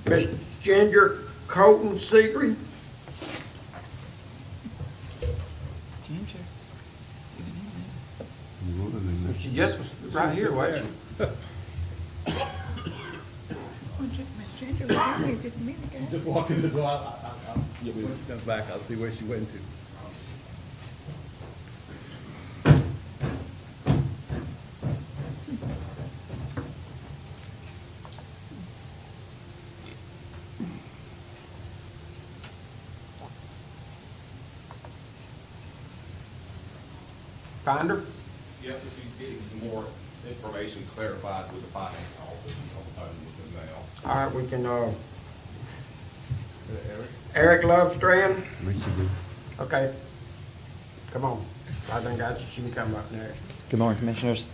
Miss Ginger Colton Segree. She just was right here, wasn't she? Just walked in the door. When she comes back, I'll see where she went to. Find her? Yes, sir, she's getting some more information clarified with the finance office on the phone with them now. All right, we can, Eric? Eric Lovestrand? Okay. Come on. I think she can come up next. Good morning, Commissioners.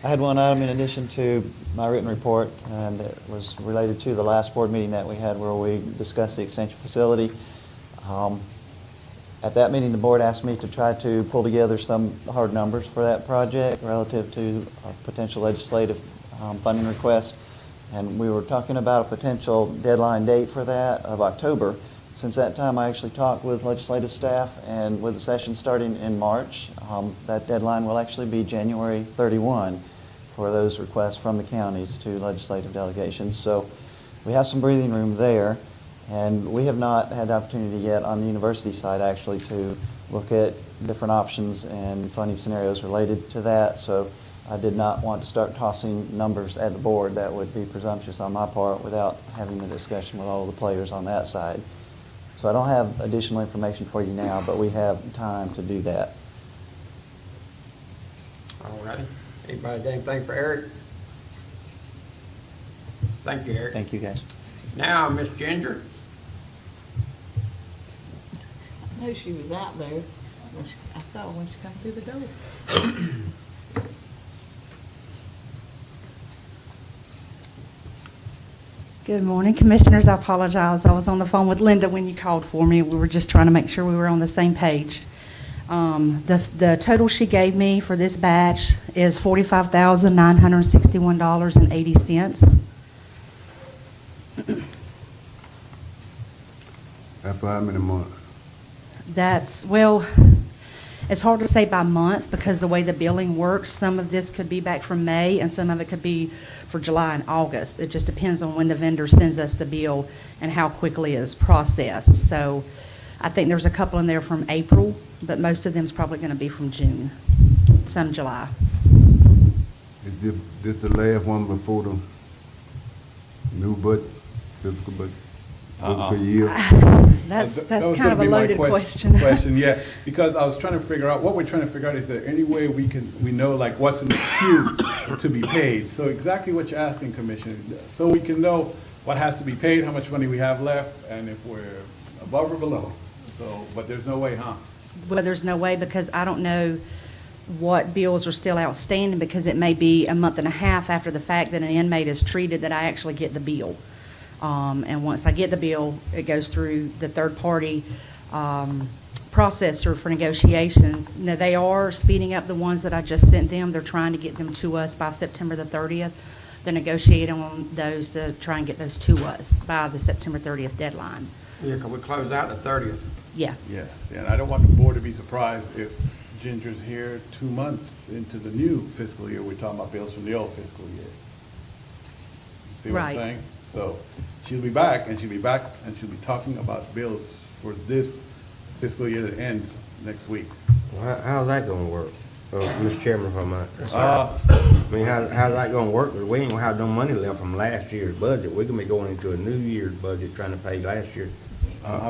I had one item in addition to my written report, and it was related to the last board meeting that we had where we discussed the extension facility. At that meeting, the board asked me to try to pull together some hard numbers for that project relative to a potential legislative funding request. And we were talking about a potential deadline date for that of October. Since that time, I actually talked with legislative staff, and with the session starting in March, that deadline will actually be January 31 for those requests from the counties to legislative delegations. So we have some breathing room there, and we have not had the opportunity yet on the university side actually to look at different options and funding scenarios related to that. So I did not want to start tossing numbers at the board. That would be presumptuous on my part without having the discussion with all the players on that side. So I don't have additional information for you now, but we have time to do that. All righty. Anybody got anything for Eric? Thank you, Eric. Thank you, guys. Now, Miss Ginger. I knew she was out there. I saw her when she come through the door. Good morning, Commissioners. I apologize. I was on the phone with Linda when you called for me. We were just trying to make sure we were on the same page. The total she gave me for this batch is $45,961.80. That's for how many months? That's, well, it's hard to say by month because the way the billing works, some of this could be back from May and some of it could be for July and August. It just depends on when the vendor sends us the bill and how quickly it is processed. So I think there's a couple in there from April, but most of them is probably going to be from June, some July. Is this the last one before the new budget, fiscal budget, fiscal year? That's That was kind of gonna a be my loaded question. Yeah, because I was trying to figure out, what we're trying to figure out, is there any way we know like what's in the queue to be paid? So exactly what you're asking, Commissioner, so we can know what has to be paid, how much money we have left, and if we're above or below. So, but there's no way, huh? Well, there's no way because I don't know what bills are still outstanding because it may be a month and a half after the fact that an inmate is treated that I actually get the bill. And once I get the bill, it goes through the third-party processor for negotiations. Now, they are speeding up the ones that I just sent them. They're trying to get them to us by September the 30th. They're negotiating on those to try and get those to us by the September 30th deadline. Yeah, because we close out the 30th. Yes. Yes, and I don't want the board to be surprised if Ginger's here 2 months into the new fiscal year. We're talking about bills from the old fiscal year. See what I'm Right. saying? So she'll be back, and she'll be talking about bills for this fiscal year that ends next week. Well, how's that gonna work? Mr. Chairman, if I might. Uh, I mean, how's that gonna work? 'Cause we ain't gonna have no money left from last year's budget. We're gonna be going into a new year's budget trying to pay last year.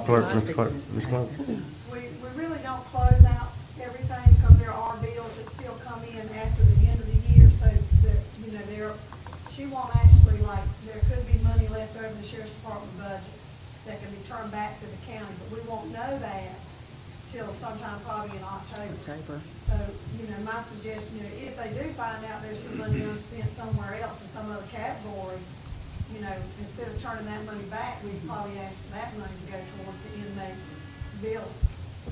Clerk, Ms. Clerk, Ms. Clerk. We really don't close out everything because there are bills that still come in after the end of the year, so that, you know, she won't actually, like, there could be money left over the sheriff's department budget that can be turned back to the county, but we won't know that till sometime probably in October. So, you know, my suggestion, you know, if they do find out there's some money unspent somewhere else in some other category, you know, instead of turning that money back, we'd probably ask for that money to go towards the inmate bill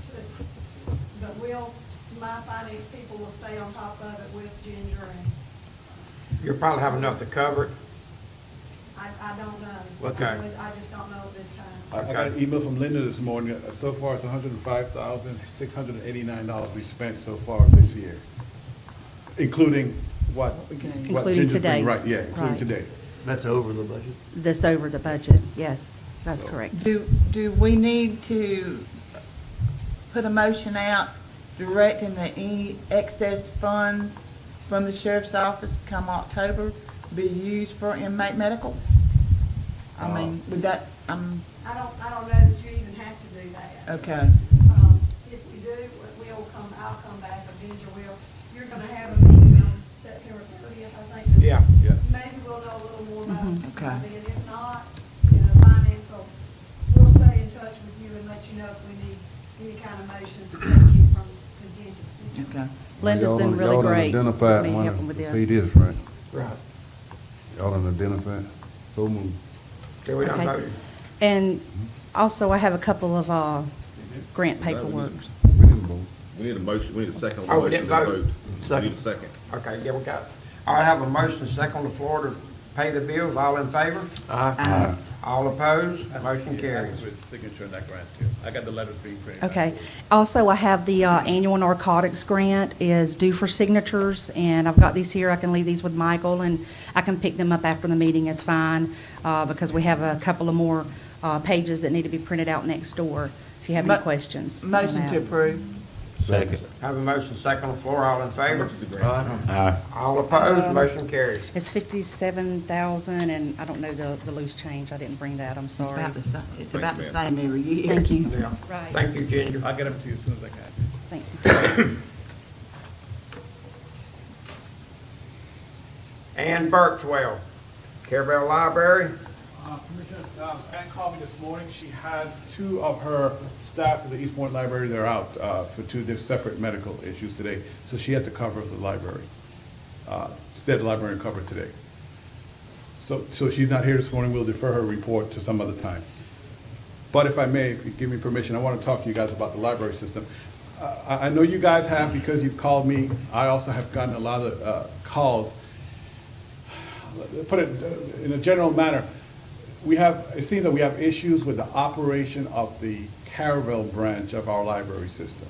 too. But my finance people will stay on top of it with Ginger and. You'll probably have enough to cover it. I don't know. Okay. I just don't know at this time. I got an email from Linda this morning. So far, it's $105,689 we spent so far this year, including what? Including what Ginger's been- today's. Right, yeah, including Right. today. That's over the budget. This over the budget, yes, that's correct. Do we need to put a motion out directing that any excess funds from the sheriff's office come October be used for inmate medical? I mean, would that, I don't know that you even have to do that. okay, If we do, I'll come back, or Ginger will. You're gonna have a meeting on September 30th, I think. Yeah. Yeah. Maybe we'll know a little more about it. Okay. Then if not, finance, we'll stay in touch with you and let you know if we need any kind of motions to take you from contingency. okay. Linda's Y'all been done- really y'all done great with identified me one helping with to this. pay this, right? Right. Y'all done identified, so moved. Okay, we done Okay. voted. And also, I have a couple of grant paperwork. We didn't vote. We need a motion, we need a second on the Oh, we motion didn't and a vote. vote. We Second. need a second. Okay, yeah, we got it. All right, I have a motion second on the floor to pay the bills. All in favor? Aye. All opposed? Motion carries. Ask for his signature on that grant, too. I got the letters being printed. Okay. Also, I have the annual narcotics grant is due for signatures, and I've got these here. I can leave these with Michael, and I can pick them up after the meeting. It's fine, because we have a couple of more pages that need to be printed out next door, if you have any Mo- questions. on Motion that. to approve. Second. Have a motion second on the floor. All in favor? Aye. All opposed? Motion carries. It's 57,000, and I don't know the loose change. I didn't bring that, I'm sorry. It's about the same every year. Thank you. Yeah. Right. Thank you, Ginger. I'll get them to you as soon as I can. Thanks. Ann Birchwell, Carabel Library. Commissioner, Ann called me this morning. She has two of her staff at the East Point Library. They're out for two separate medical issues today, so she had to cover the library. Instead, the librarian covered today. So she's not here this morning. We'll defer her report to some other time. But if I may, if you give me permission, I want to talk to you guys about the library system. I know you guys have, because you've called me. I also have gotten a lot of calls. Put it in a general manner, it seems that we have issues with the operation of the Caravel branch of our library system.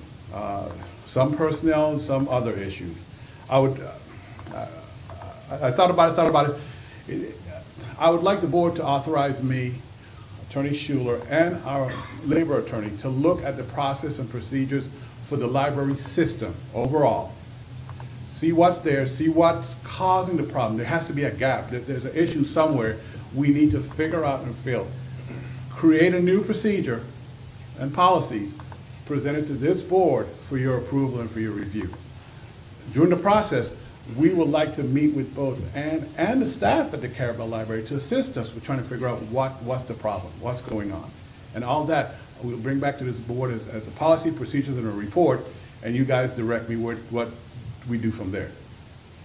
Some personnel and some other issues. I thought about it. I would like the board to authorize me, Attorney Schuler, and our labor attorney to look at the process and procedures for the library system overall. See what's there, see what's causing the problem. There has to be a gap. There's an issue somewhere we need to figure out and fill. Create a new procedure and policies, present it to this board for your approval and for your review. During the process, we would like to meet with both Ann and the staff at the Carabel Library to assist us with trying to figure out what's the problem, what's going on. And all that, we'll bring back to this board as a policy, procedures, and a report, and you guys direct me what we do from there.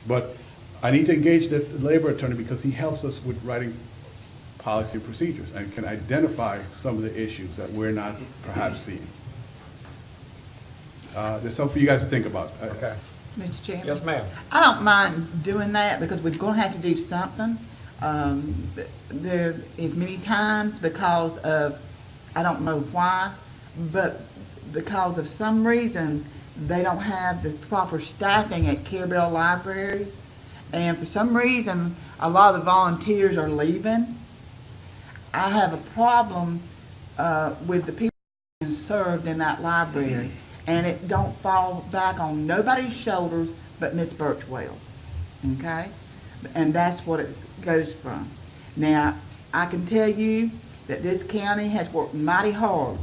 But I need to engage the labor attorney because he helps us with writing policy and procedures and can identify some of the issues that we're not perhaps seeing. There's something for you guys to think about. Okay. Mr. Chairman? Yes, ma'am. I don't mind doing that because we're going to have to do something. There is many times because of, I don't know why, but because of some reason, they don't have the proper staffing at Carabel Library. And for some reason, a lot of the volunteers are leaving. I have a problem with the people being served in that library. And it don't fall back on nobody's shoulders but Miss Birchwell's, okay? And that's what it goes from. Now, I can tell you that this county has worked mighty hard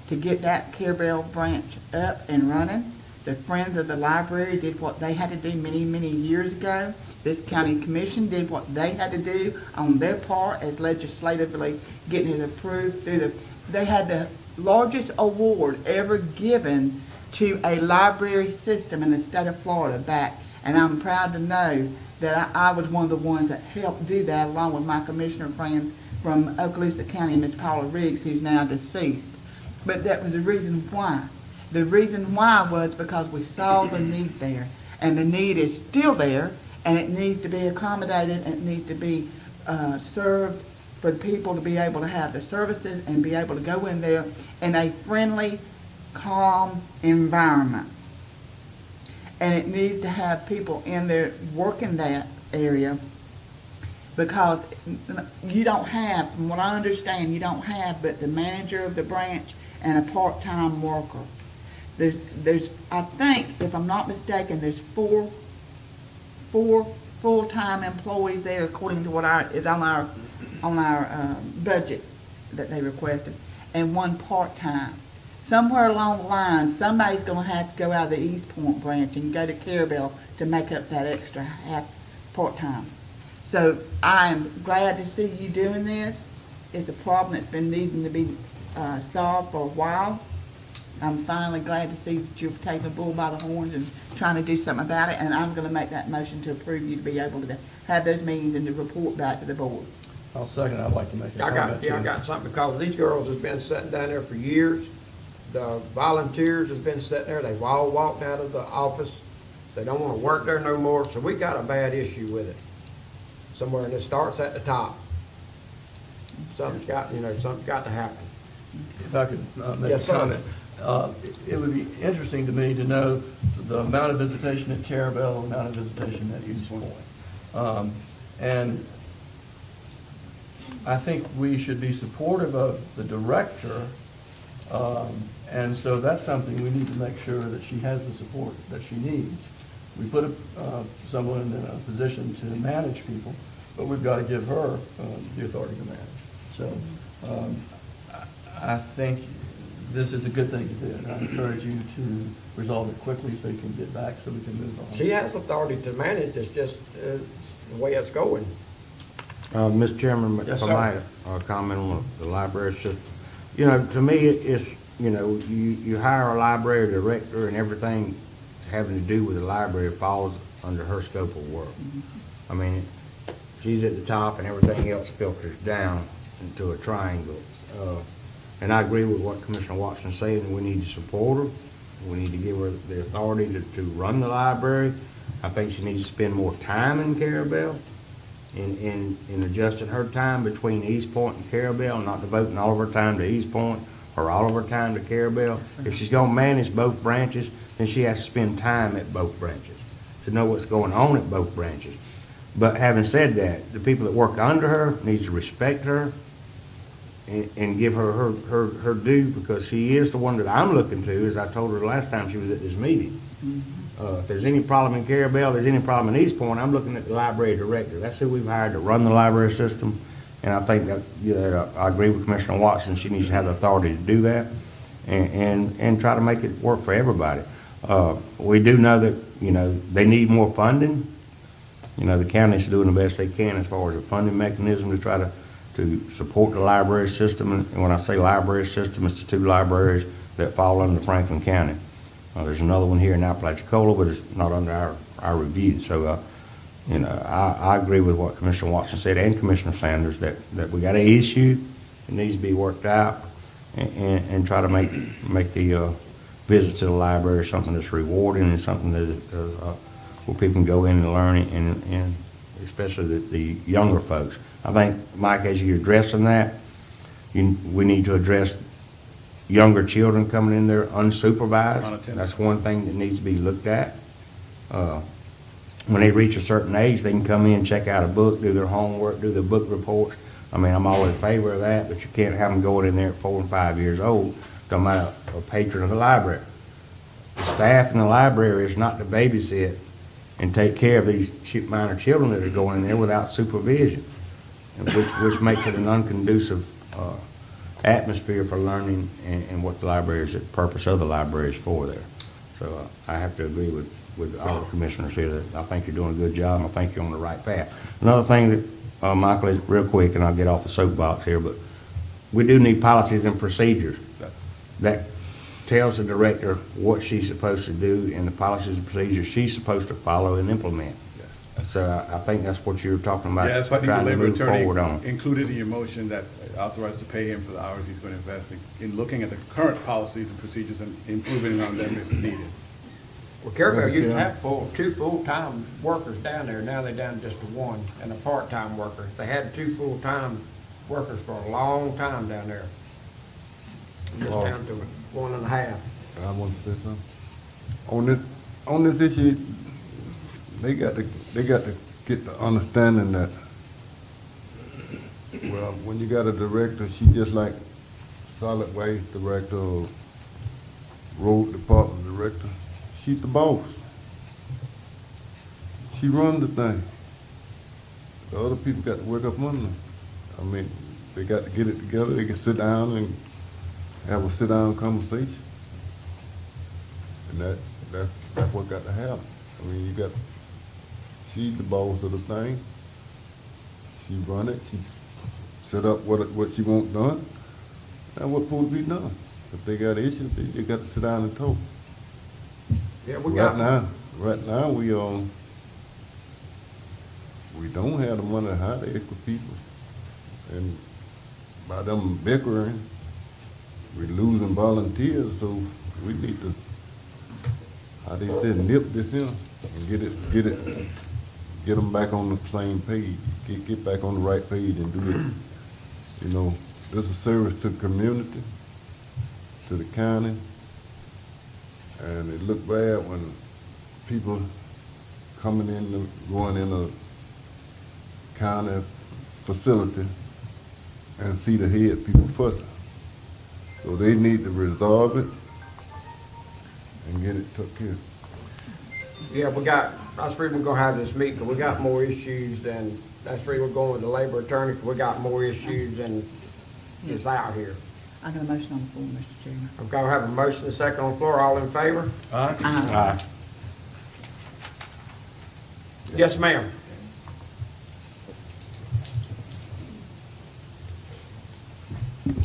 to get that Carabel branch up and running. The Friends of the Library did what they had to do many, many years ago. This county commission did what they had to do on their part as legislatively getting it approved through they had the largest award ever given to a library system in the state of Florida back, and I'm proud to know that I was one of the ones that helped do that along with my commissioner friend from Okaloosa County, Miss Paula Riggs, who's now deceased. But that was the reason why. The reason why was because we saw the need there, and the need is still there, and it needs to be accommodated, and it needs to be served for the people to be able to have the services and be able to go in there in a friendly, calm environment. And it needs to have people in there working that area, because you don't have, from what I understand, you don't have but the manager of the branch and a part-time worker. There's, I think, if I'm not mistaken, there's four full-time employees there according to what is on our budget that they requested, and one part-time. Somewhere along the line, somebody's gonna have to go out of the East Point branch and go to Carabel to make up that extra half part-time. So I'm glad to see you doing this. It's a problem that's been needing to be solved for a while. I'm finally glad to see that you're taking the bull by the horns and trying to do something about it, and I'm gonna make that motion to approve you to be able to have those meetings and to report back to the board. I'll second, I'd like to make a comment. I got something, because these girls have been sitting down there for years. The volunteers has been sitting there, they've all walked out of the office. They don't wanna work there no more, so we got a bad issue with it. Somewhere, and it starts at the top. Something's got to happen. If I could make a Yes, sir. comment. It would be interesting to me to know the amount of visitation at Carabel, the amount of visitation at East Point. And I think we should be supportive of the director, and so that's something we need to make sure that she has the support that she needs. We put someone in a position to manage people, but we've got to give her the authority to manage. So I think this is a good thing to do, and I encourage you to resolve it quickly so you can get back, so we can move on. She has authority to manage, it's just the way it's going. Mr. Chairman, Yes, if I might comment on the library system. You know, to me, it's, you know, you hire a library director and everything having to do with the library falls under her scope of work. I mean, she's at the top and everything else filters down into a triangle. And I agree with what Commissioner Watson said, and we need to support her. We need to give her the authority to run the library. I think she needs to spend more time in Carabel, in adjusting her time between East Point and Carabel, not devoting all of her time to East Point or all of her time to Carabel. If she's gonna manage both branches, then she has to spend time at both branches to know what's going on at both branches. But having said that, the people that work under her needs to respect her and give her due, because she is the one that I'm looking to, as I told her the last time she was at this meeting. If there's any problem in Carabel, there's any problem in East Point, I'm looking at the library director. That's who we've hired to run the library system. And I think that I agree with Commissioner Watson. She needs to have the authority to do that and try to make it work for everybody. We do know that, you know, they need more funding. You know, the county's doing the best they can as far as a funding mechanism to try to support the library system. And when I say library system, it's the two libraries that fall under Franklin County. There's another one here in Apalachicola, but it's not under our review. So, you know, I agree with what Commissioner Watson said and Commissioner Sanders, that we got an issue. It needs to be worked out and try to make the visits to the library something that's rewarding and something that where people can go in and learn, and especially the younger folks. I think, Mike, as you're addressing that, we need to address younger children coming in there unsupervised. Unattended. That's one thing that needs to be looked at. When they reach a certain age, they can come in, check out a book, do their homework, do their book reports. I mean, I'm all in favor of that, but you can't have them going in there at 4 and 5 years old, talking about a patron of the library. The staff in the library is not to babysit and take care of these minor children that are going in there without supervision, which makes it an unconducive atmosphere for learning and what the library is, the purpose of the library is for there. So I have to agree with all the commissioners here that I think you're doing a good job, and I think you're on the right path. Another thing that, Michael, is real quick, and I'll get off the soapbox here, but we do need policies and procedures that tells the director what she's supposed to do and the policies and procedures she's supposed to follow and implement. So I think that's what you were talking about, Yeah, that's why the trying to labor move forward on. attorney included in your motion that authorized to pay him for the hours he's going to invest in looking at the current policies and procedures and improving on them if needed. Well, Carabel used to have two full-time workers down there, now they're down to just one, and a part-time worker. They had two full-time workers for a long time down there. Just Wow. down to 1.5. I want to say something. On this issue, they got to get the understanding that, well, when you got a director, she just like solid waste director or road department director, she's the boss. She runs the thing. The other people got to work up under them. I mean, they got to get it together, they can sit down and have a sit-down conversation. And that's what got to happen. I mean, she's the boss of the thing. She run it, she set up what she want done, and what's supposed to be done. If they got issues, they got to sit down and talk. Yeah, we got. Right now, we don't have the money to hire the extra people. And by them bickering, we're losing volunteers, so we need to, how they say, nip this in and get them back on the same page, get back on the right page and do it. You know, this is a service to the community, to the county, and it look bad when people coming in, going in a county facility and see the head people fussing. So they need to resolve it and get it took care of. Yeah, that's the reason we're gonna have this meeting, 'cause we got more issues than, that's the reason we're going with the labor attorney, 'cause we got more issues than is out here. I got a motion on the floor, Mr. Chairman. I've got to have a motion and a second on the floor, all in favor? Yes, ma'am.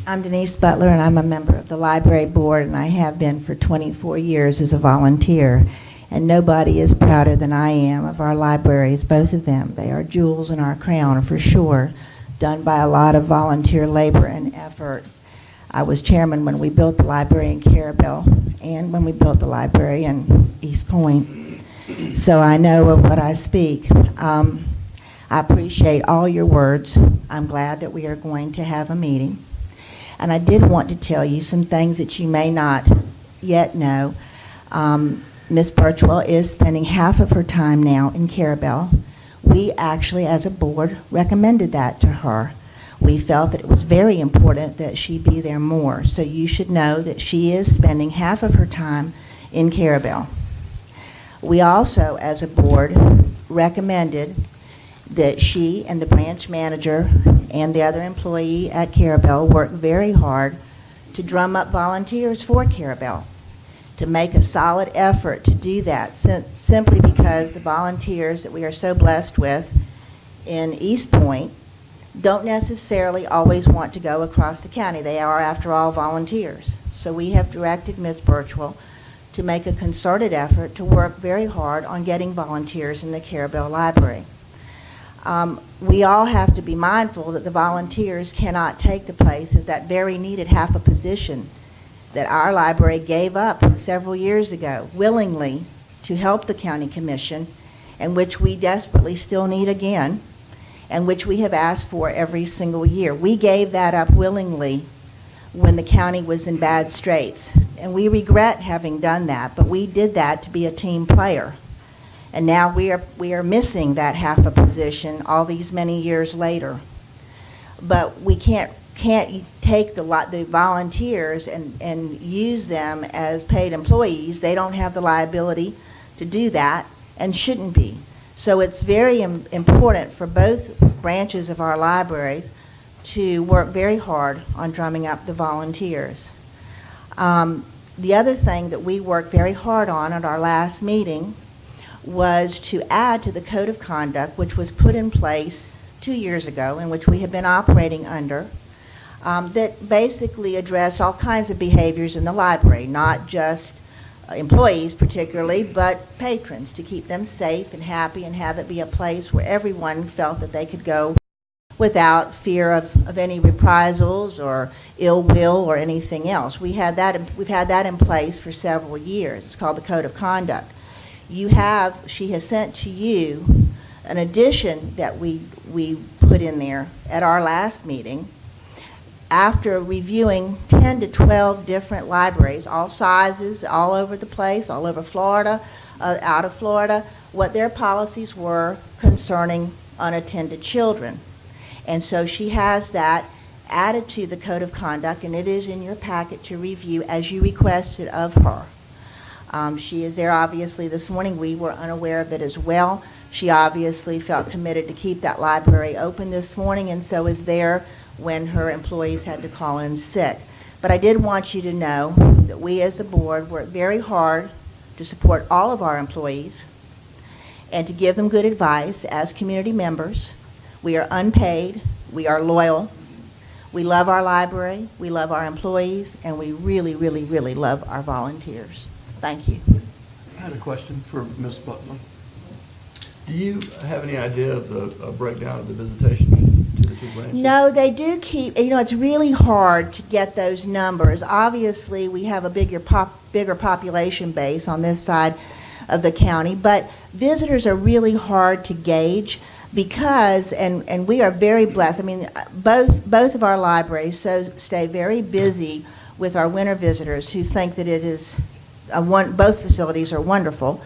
I'm Denise Butler, and I'm a member of the library board, and I have been for 24 years as a volunteer. And nobody is prouder than I am of our libraries, both of them. They are jewels in our crown, for sure, done by a lot of volunteer labor and effort. I was chairman when we built the library in Carabel and when we built the library in East Point. So I know of what I speak. I appreciate all your words. I'm glad that we are going to have a meeting. And I did want to tell you some things that you may not yet know. Ms. Birchwell is spending half of her time now in Carabel. We actually, as a board, recommended that to her. We felt that it was very important that she be there more. So you should know that she is spending half of her time in Carabel. We also, as a board, recommended that she and the branch manager and the other employee at Carabel work very hard to drum up volunteers for Carabel, to make a solid effort to do that, simply because the volunteers that we are so blessed with in East Point don't necessarily always want to go across the county. They are, after all, volunteers. So we have directed Ms. Birchwell to make a concerted effort to work very hard on getting volunteers in the Carabel Library. We all have to be mindful that the volunteers cannot take the place of that very needed half a position that our library gave up several years ago willingly to help the county commission, and which we desperately still need again, and which we have asked for every single year. We gave that up willingly when the county was in bad straits, and we regret having done that, but we did that to be a team player. And now we are missing that half a position all these many years later. But we can't take the volunteers and use them as paid employees. They don't have the liability to do that and shouldn't be. So it's very important for both branches of our libraries to work very hard on drumming up the volunteers. The other thing that we worked very hard on at our last meeting was to add to the code of conduct, which was put in place 2 years ago, and which we have been operating under, that basically addressed all kinds of behaviors in the library, not just employees particularly, but patrons, to keep them safe and happy and have it be a place where everyone felt that they could go without fear of any reprisals or ill will or anything else. We've had that in place for several years. It's called the Code of Conduct. she has sent to you an addition that we put in there at our last meeting. After reviewing 10 to 12 different libraries, all sizes, all over the place, all over Florida, out of Florida, what their policies were concerning unattended children. And so she has that added to the code of conduct, and it is in your packet to review as you requested of her. She is there obviously this morning. We were unaware of it as well. She obviously felt committed to keep that library open this morning, and so is there when her employees had to call in sick. But I did want you to know that we as a board work very hard to support all of our employees and to give them good advice as community members. We are unpaid, we are loyal, we love our library, we love our employees, and we really, really, really love our volunteers. Thank you. I had a question for Ms. Butler. Do you have any idea of the breakdown of the visitation to the two branches? No, they do keep, it's really hard to get those numbers. Obviously, we have a bigger population base on this side of the county, but visitors are really hard to gauge because, and we are very blessed. I mean, both of our libraries stay very busy with our winter visitors who think that it is, both facilities are wonderful.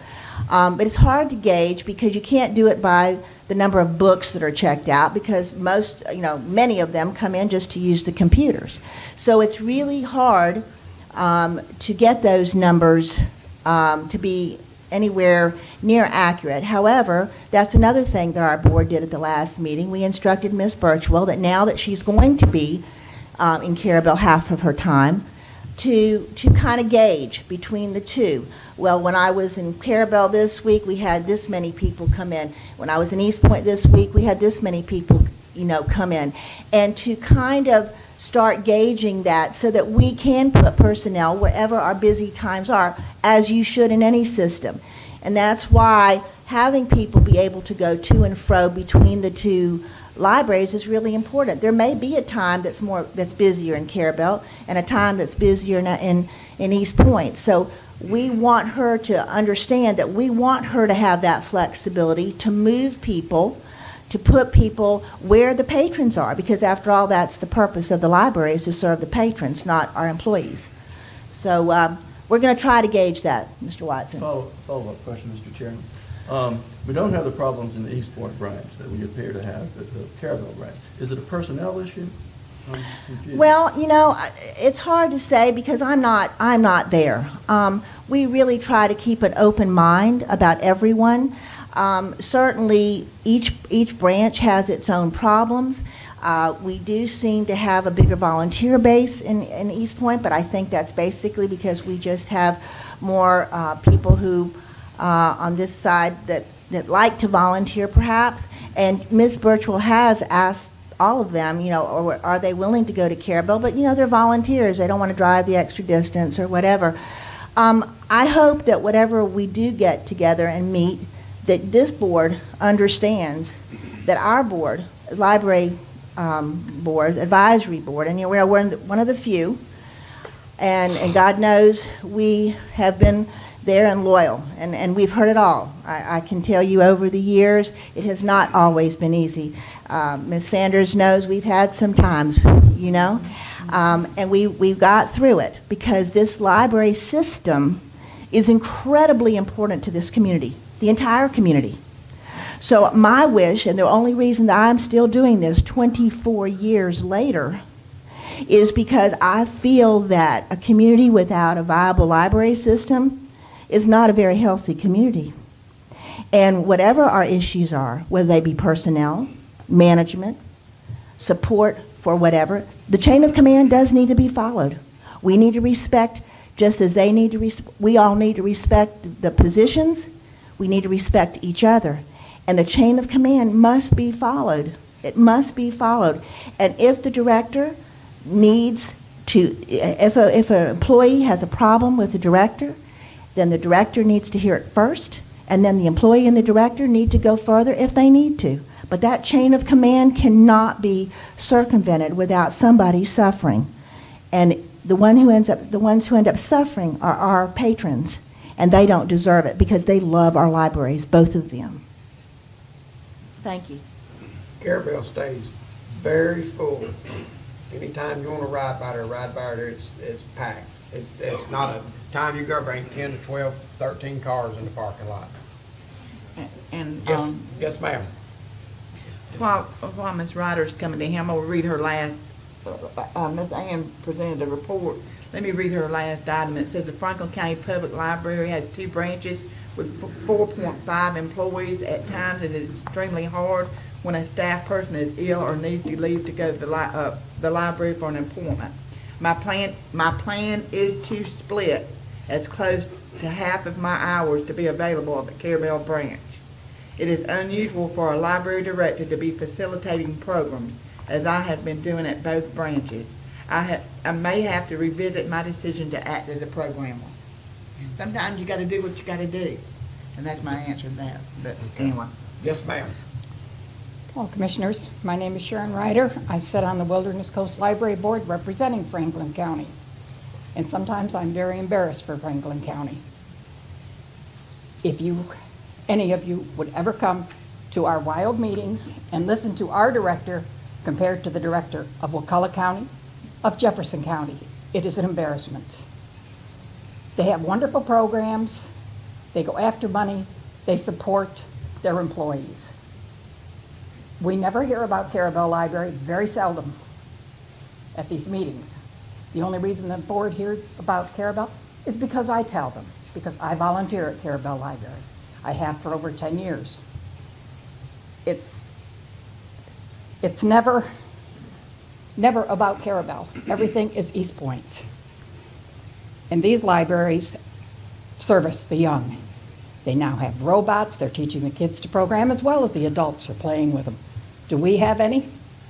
But it's hard to gauge because you can't do it by the number of books that are checked out because many of them come in just to use the computers. So it's really hard to get those numbers to be anywhere near accurate. However, that's another thing that our board did at the last meeting. We instructed Ms. Birchwell that now that she's going to be in Carabel half of her time, to kind of gauge between the two. Well, when I was in Carabel this week, we had this many people come in. When I was in East Point this week, we had this many people, come in. And to kind of start gauging that so that we can put personnel wherever our busy times are, as you should in any system. And that's why having people be able to go to and fro between the two libraries is really important. There may be a time that's busier in Carabel and a time that's busier in East Point. So we want her to understand that we want her to have that flexibility to move people, to put people where the patrons are, because after all, that's the purpose of the library, is to serve the patrons, not our employees. So we're going to try to gauge that, Mr. Watson. Follow-up question, Mr. Chairman. We don't have the problems in the East Point branch that we appear to have at the Carabel branch. Is it a personnel issue? Well, it's hard to say because I'm not there. We really try to keep an open mind about everyone. Certainly, each branch has its own problems. We do seem to have a bigger volunteer base in East Point, but I think that's basically because we just have more people who on this side that like to volunteer, perhaps. And Ms. Birchwell has asked all of them, or are they willing to go to Carabel? But, they're volunteers. They don't want to drive the extra distance or whatever. I hope that whatever we do get together and meet, that this board understands that our board, library board, advisory board, and we're one of the few, and God knows we have been there and loyal, and we've heard it all. I can tell you over the years, it has not always been easy. Ms. Sanders knows we've had some times, and we got through it because this library system is incredibly important to this community, the entire community. So my wish, and the only reason that I'm still doing this 24 years later, is because I feel that a community without a viable library system is not a very healthy community. And whatever our issues are, whether they be personnel, management, support for whatever, the chain of command does need to be followed. We need to respect, just as they need to, we all need to respect the positions, we need to respect each other. And the chain of command must be followed. It must be followed. And if the director needs to, if an employee has a problem with the director, then the director needs to hear it first, and then the employee and the director need to go further if they need to. But that chain of command cannot be circumvented without somebody suffering. And the ones who end up suffering are our patrons. and they don't deserve it because they love our libraries, both of them. Thank you. Carabel stays very full. Anytime you want to ride by there, it's packed. It's not a time you go, bring 10 to 12, 13 cars in the parking lot. And, Yes, ma'am. while Ms. Ryder's coming in here, I'm gonna read her last, Ms. Ann presented a report. Let me read her last item. It says the Franklin County Public Library has 2 branches with 4.5 employees. At times, it is extremely hard when a staff person is ill or needs to leave to go to the library for an appointment. My plan is to split as close to half of my hours to be available at the Carabel branch. It is unusual for a library director to be facilitating programs, as I have been doing at both branches. I may have to revisit my decision to act as a programmer. Sometimes you gotta do what you gotta do, and that's my answer to that, but anyway. Yes, ma'am. Hello, Commissioners. My name is Sharon Ryder. I sit on the Wilderness Coast Library Board representing Franklin County. And sometimes I'm very embarrassed for Franklin County. If any of you would ever come to our wild meetings and listen to our director compared to the director of Wakulla County, of Jefferson County, it is an embarrassment. They have wonderful programs. They go after money. They support their employees. We never hear about Carabel Library, very seldom, at these meetings. The only reason the board hears about Carabel is because I tell them, because I volunteer at Carabel Library. I have for over 10 years. It's never about Carabel. Everything is East Point. And these libraries service the young. They now have robots. They're teaching the kids to program as well as the adults are playing with them. Do we have any?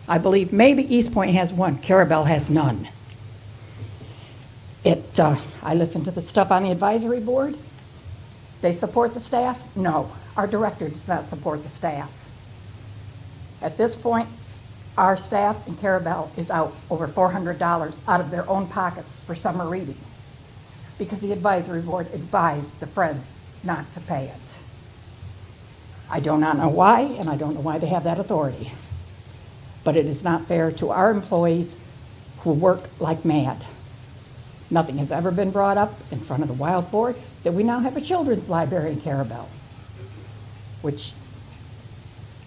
I believe maybe East Point has one. Carabel has none. I listen to the stuff on the advisory board. They support the staff? No. Our director does not support the staff. At this point, our staff in Carabel is out over $400 out of their own pockets for summer reading because the advisory board advised the Friends not to pay it. I do not know why, and I don't know why they have that authority. But it is not fair to our employees who work like mad. Nothing has ever been brought up in front of the Wild Board that we now have a children's library in Carabel, which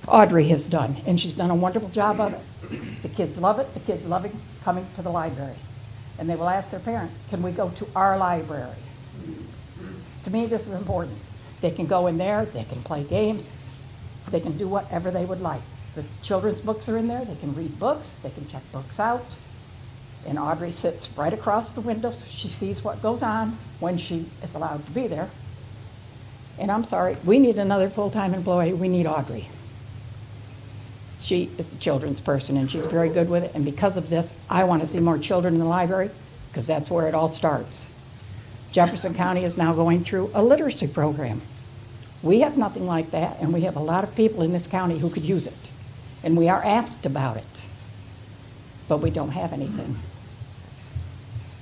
Audrey has done, and she's done a wonderful job of it. The kids love it. The kids love coming to the library. And they will ask their parents, can we go to our library? To me, this is important. They can go in there, they can play games, they can do whatever they would like. The children's books are in there, they can read books, they can check books out. And Audrey sits right across the window, so she sees what goes on when she is allowed to be there. And I'm sorry, we need another full-time employee, we need Audrey. She is the children's person, and she's very good with it, and because of this, I want to see more children in the library, because that's where it all starts. Jefferson County is now going through a literacy program. We have nothing like that, and we have a lot of people in this county who could use it. And we are asked about it, but we don't have anything.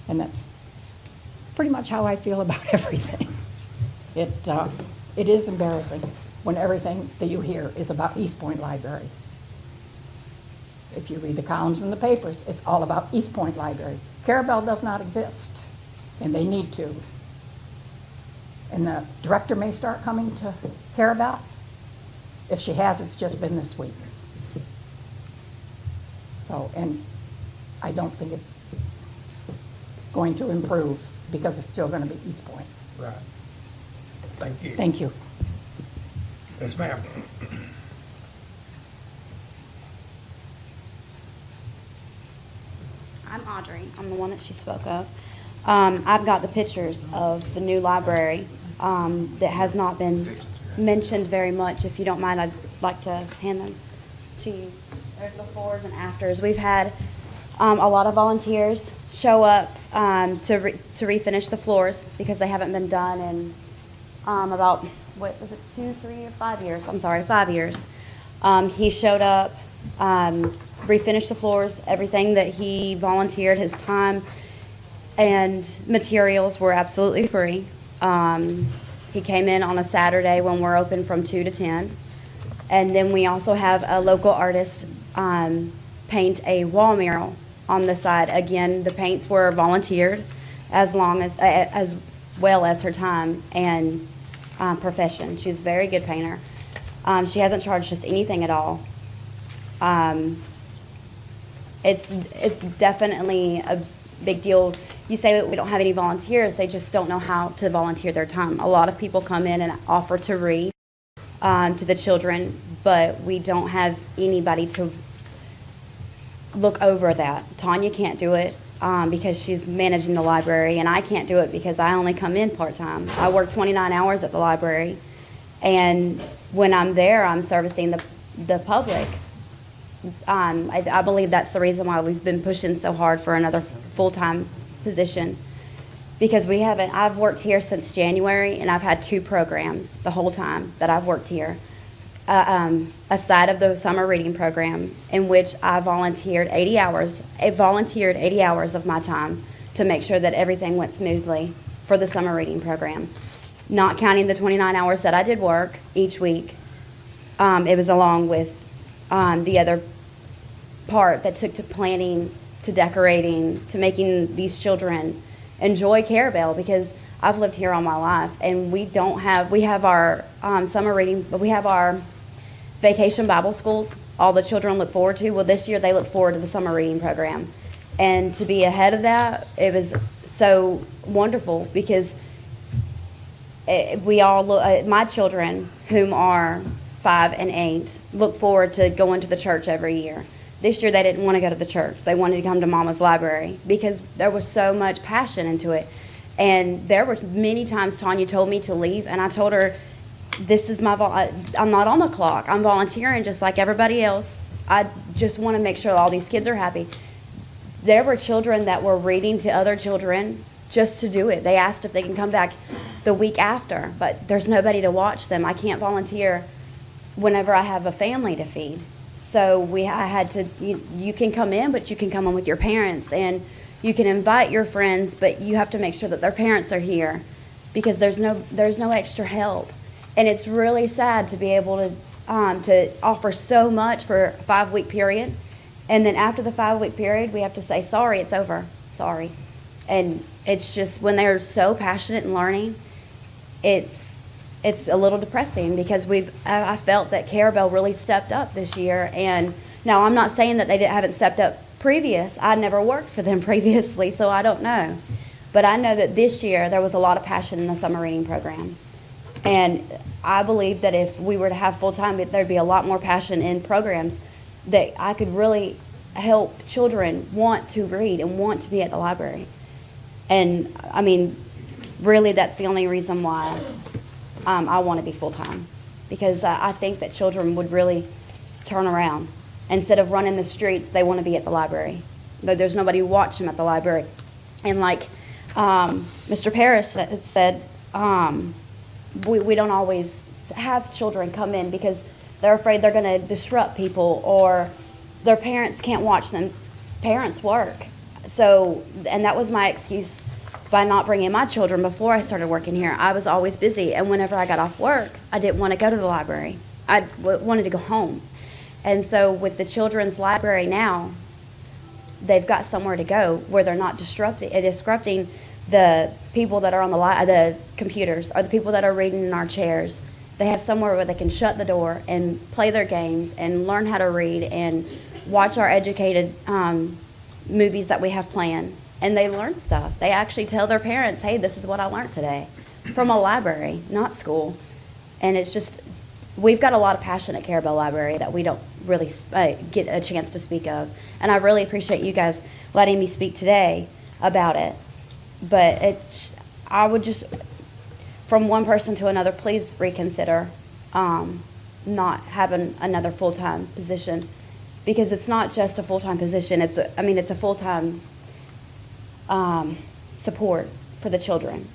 And that's pretty much how I feel about everything. It is embarrassing when everything that you hear is about East Point Library. If you read the columns in the papers, it's all about East Point Library. Carabel does not exist, and they need to. And the director may start coming to Carabel. If she has, it's just been this week. So, and I don't think it's going to improve because it's still going to be East Point. Right. Thank you. Thank you. Yes, ma'am. I'm Audrey. I'm the one that she spoke of. I've got the pictures of the new library that has not been mentioned very much. If you don't mind, I'd like to hand them to you. There's befores and afters. We've had a lot of volunteers show up to refinish the floors because they haven't been done in about, what was it, 2, 3, or 5 years? I'm sorry, 5 years. He showed up, refinished the floors, everything that he volunteered, his time and materials were absolutely free. He came in on a Saturday when we're open from 2 to 10. And then we also have a local artist paint a wall mural on the side. Again, the paints were volunteered as well as her time and profession. She's a very good painter. She hasn't charged us anything at all. It's definitely a big deal. You say that we don't have any volunteers, they just don't know how to volunteer their time. A lot of people come in and offer to read to the children, but we don't have anybody to look over that. Tanya can't do it because she's managing the library, and I can't do it because I only come in part-time. I work 29 hours at the library, and when I'm there, I'm servicing the public. I believe that's the reason why we've been pushing so hard for another full-time position, because I've worked here since January, and I've had 2 programs the whole time that I've worked here. Aside of the summer reading program, in which I volunteered 80 hours. I volunteered 80 hours of my time to make sure that everything went smoothly for the summer reading program, not counting the 29 hours that I did work each week. It was along with the other part that took to planning, to decorating, to making these children enjoy Carabel, because I've lived here all my life, and we have our summer reading, but we have our vacation Bible schools all the children look forward to. Well, this year they look forward to the summer reading program. And to be ahead of that, it was so wonderful, because my children, whom are 5 and 8, look forward to going to the church every year. This year they didn't want to go to the church. They wanted to come to Mama's Library because there was so much passion into it. And there were many times Tanya told me to leave, and I told her, this is I'm not on the clock. I'm volunteering just like everybody else. I just want to make sure all these kids are happy. There were children that were reading to other children just to do it. They asked if they can come back the week after, but there's nobody to watch them. I can't volunteer whenever I have a family to feed. So I had to, you can come in, but you can come in with your parents, and you can invite your friends, but you have to make sure that their parents are here, because there's no extra help. And it's really sad to be able to offer so much for a 5-week period, and then after the 5-week period, we have to say, sorry, it's over, sorry. And it's just, when they're so passionate in learning, it's a little depressing, because I felt that Carabel really stepped up this year. And now I'm not saying that they haven't stepped up previous. I never worked for them previously, so I don't know. But I know that this year there was a lot of passion in the summer reading program. And I believe that if we were to have full-time, there'd be a lot more passion in programs that I could really help children want to read and want to be at the library. And, I mean, really that's the only reason why I want to be full-time, because I think that children would really turn around. Instead of running the streets, they want to be at the library. There's nobody to watch them at the library. And like Mr. Parrish said, we don't always have children come in because they're afraid they're going to disrupt people, or their parents can't watch them. Parents work. So, and that was my excuse by not bringing my children before I started working here. I was always busy, and whenever I got off work, I didn't want to go to the library. I wanted to go home. And so with the children's library now, they've got somewhere to go where they're not disrupting the people that are on the computers, or the people that are reading in our chairs. They have somewhere where they can shut the door and play their games and learn how to read and watch our educated movies that we have planned. And they learn stuff. They actually tell their parents, hey, this is what I learned today, from a library, not school. And it's just, we've got a lot of passion at Carabel Library that we don't really get a chance to speak of. And I really appreciate you guys letting me speak today about it. But I would just, from one person to another, please reconsider not having another full-time position, because it's not just a full-time position. It's a full-time support for the children.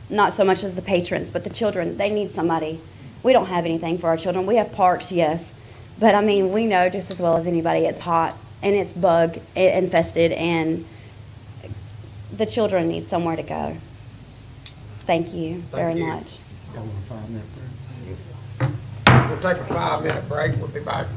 Not so much as the patrons, but the children, they need somebody. We don't have anything for our children. We have parks, yes, but I mean, we know just as well as anybody it's hot and it's bug infested, and the children need somewhere to go. Thank you very you. much. We'll take a 5-minute break. We'll be back.